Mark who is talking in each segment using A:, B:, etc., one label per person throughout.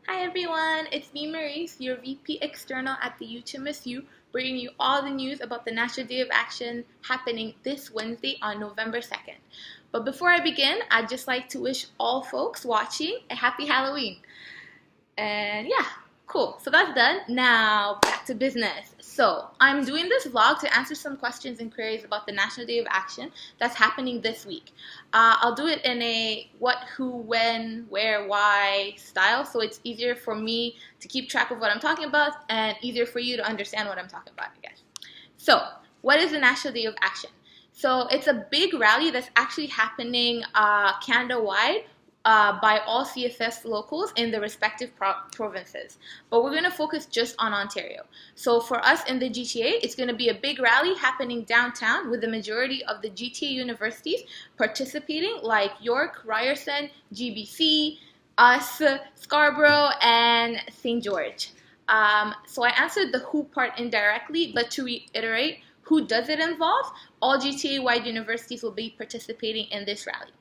A: Hi everyone, it's me Maurice, your VP External at the UTMSU, bringing you all the news about the National Day of Action happening this Wednesday on November 2nd. But before I begin, I'd just like to wish all folks watching a happy Halloween. And yeah, cool. So that's done. Now back to business. So I'm doing this vlog to answer some questions and queries about the National Day of Action that's happening this week. I'll do it in a what, who, when, where, why style, so it's easier for me to keep track of what I'm talking about and easier for you to understand what I'm talking about, I guess. So what is the National Day of Action? So it's a big rally that's actually happening Canada-wide by all CFS locals in the respective provinces. But we're going to focus just on Ontario. So for us in the GTA, it's going to be a big rally happening downtown with the majority of the GTA universities participating, like York, Ryerson, GBC, us, Scarborough, and St. George. So I answered the who part indirectly, but to reiterate, who does it involve? All GTA-wide universities will be participating in this rally.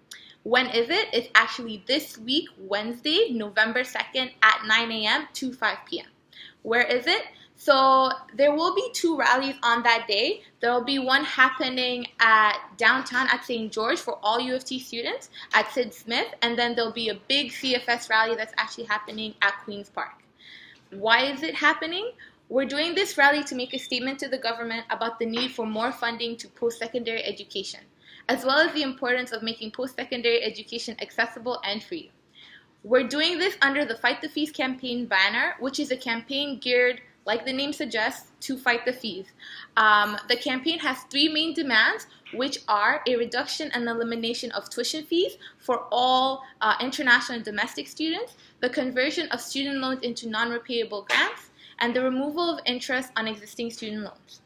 A: When is it? It's actually this week, Wednesday, November 2nd at 9 a.m. to 5 p.m. Where is it? So there will be two rallies on that day. There will be one happening at downtown at St. George for all U of T students at Sid Smith, and then there'll be a big CFS rally that's actually happening at Queen's Park. Why is it happening? We're doing this rally to make a statement to the government about the need for more funding to post-secondary education, as well as the importance of making post-secondary education accessible and free. We're doing this under the Fight the Fees campaign banner, which is a campaign geared, like the name suggests, to fight the fees. The campaign has three main demands, which are a reduction and elimination of tuition fees for all international and domestic students, the conversion of student loans into non-repayable grants, and the removal of interest on existing student loans.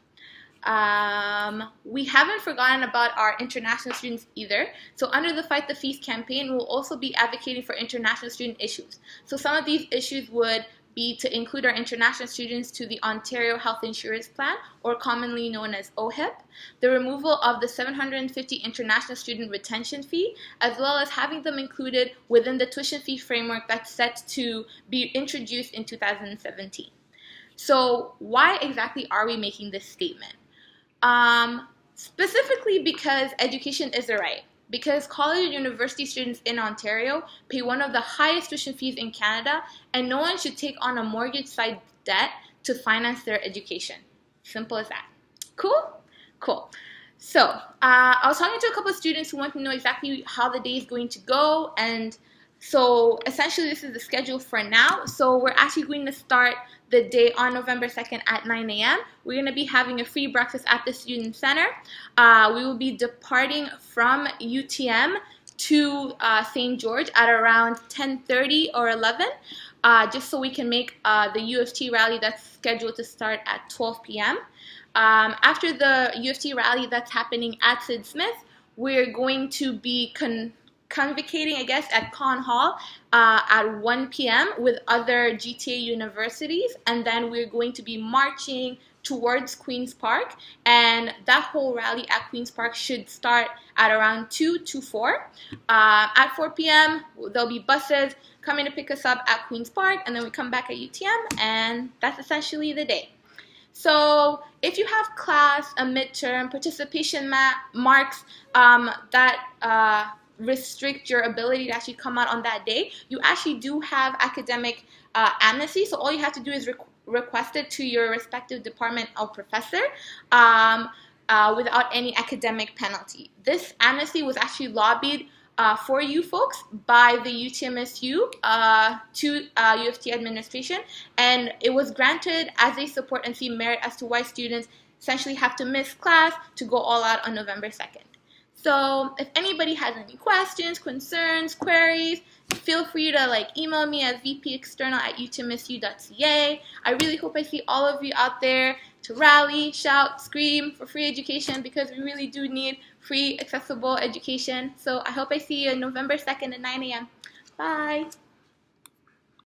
A: We haven't forgotten about our international students either. So under the Fight the Fees campaign, we'll also be advocating for international student issues. So some of these issues would be to include our international students to the Ontario Health Insurance Plan, or commonly known as OHIP, the removal of the $750 international student retention fee, as well as having them included within the tuition fee framework that's set to be introduced in 2017. So why exactly are we making this statement? Specifically because education is a right. Because college and university students in Ontario pay one of the highest tuition fees in Canada, and no one should take on a mortgage-side debt to finance their education. Simple as that. Cool? Cool. So I was talking to a couple of students who want to know exactly how the day is going to go, and so essentially this is the schedule for now. So we're actually going to start the day on November 2nd at 9 a.m. We're going to be having a free breakfast at the Student Center. We will be departing from UTM to St. George at around 10:30 or 11, just so we can make the U of T rally that's scheduled to start at 12 p.m. After the U of T rally that's happening at Sid Smith, we're going to be convocating, I guess, at Con Hall at 1 p.m. with other GTA universities, and then we're going to be marching towards Queen's Park, and that whole rally at Queen's Park should start at around 2 to 4. At 4 p.m., there'll be buses coming to pick us up at Queen's Park, and then we come back at UTM, and that's essentially the day. So if you have class, a midterm, participation marks that restrict your ability to actually come out on that day, you actually do have academic amnesty. So all you have to do is request it to your respective department or professor without any academic penalty. This amnesty was actually lobbied for you folks by the UTMSU to U of T administration, and it was granted as they support and see merit as to why students essentially have to miss class to go all out on November 2nd. So if anybody has any questions, concerns, queries, feel free to email me at vpexternal@utmsu.ca. I really hope I see all of you out there to rally, shout, scream for free education, because we really do need free, accessible education. So I hope I see you on November 2nd at 9 a.m. Bye.